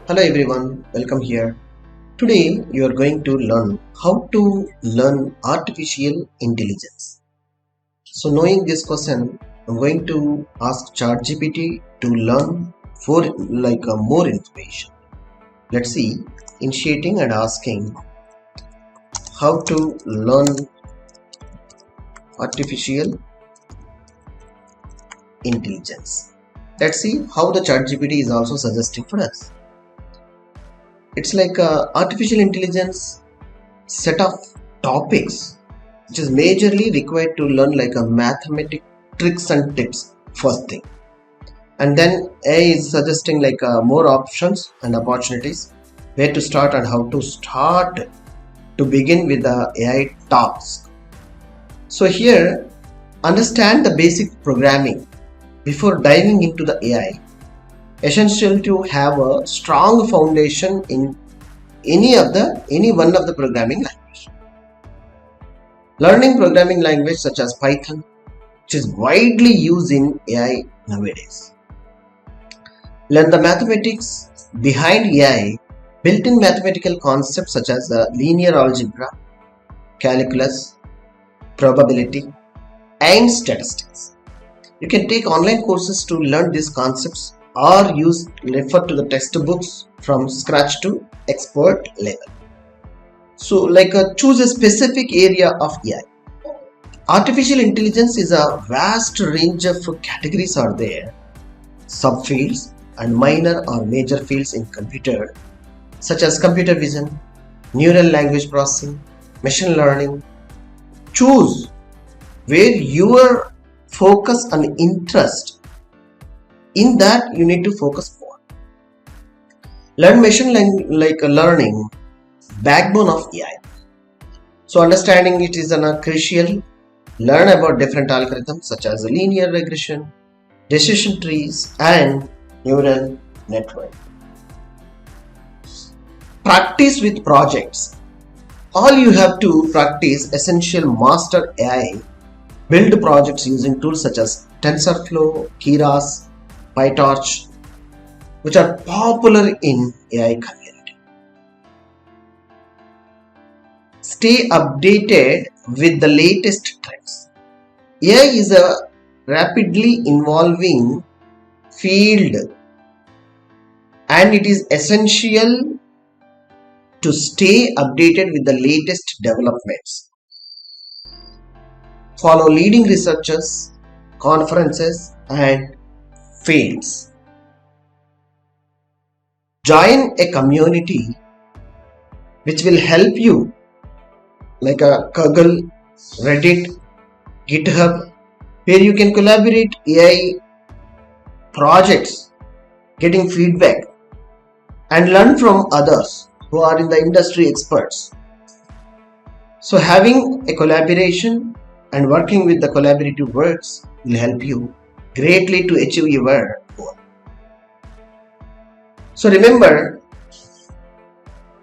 Hello everyone, welcome here. Today you are going to learn how to learn artificial intelligence. So knowing this question, I'm going to ask ChatGPT to learn for more information. Let's see, initiating and asking how to learn artificial intelligence. Let's see how the ChatGPT is also suggesting for us. It's like artificial intelligence set of topics which is majorly required to learn like a mathematics tricks and tips first thing, and then AI is suggesting like more options and opportunities where to start and how to start to begin with the AI task. So here, understand the basic programming before diving into the AI. Essential to have a strong foundation in any one of the programming language. Learning programming language such as Python, which is widely used in AI nowadays. Learn the mathematics behind AI, built-in mathematical concepts such as linear algebra, calculus, probability, and statistics. You can take online courses to learn these concepts or refer to the textbooks from scratch to expert level. So choose a specific area of AI. Artificial intelligence is a vast range of categories are there, subfields and minor or major fields in computer such as computer vision, neural language processing, machine learning. Choose where your focus and interest, in that you need to focus more. Learn machine learning, backbone of AI. So understanding it is crucial. Learn about different algorithms such as linear regression, decision trees, and neural network. Practice with projects. All you have to practice essential master AI. Build projects using tools such as TensorFlow, Keras, PyTorch, which are popular in AI community. Stay updated with the latest trends. AI is a rapidly evolving field, and it is essential to stay updated with the latest developments. Follow leading researchers, conferences, and fields. Join a community which will help you like a Google, Reddit, GitHub, where you can collaborate AI projects, getting feedback, and learn from others who are in the industry experts. So having a collaboration and working with the collaborative works will help you greatly to achieve your goal. So remember,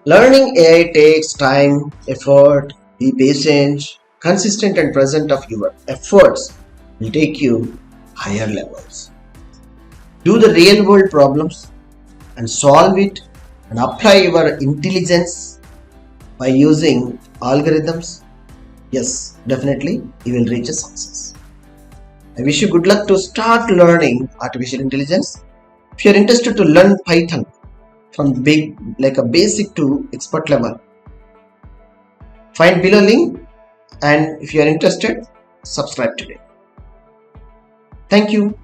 learning AI takes time, effort. Be patient, consistent and present of your efforts will take you higher levels. Do the real world problems and solve it and apply your intelligence by using algorithms. Yes, definitely you will reach a success. I wish you good luck to start learning artificial intelligence. If you are interested to learn Python from basic to expert level, find below link, and if you are interested, subscribe today. Thank you.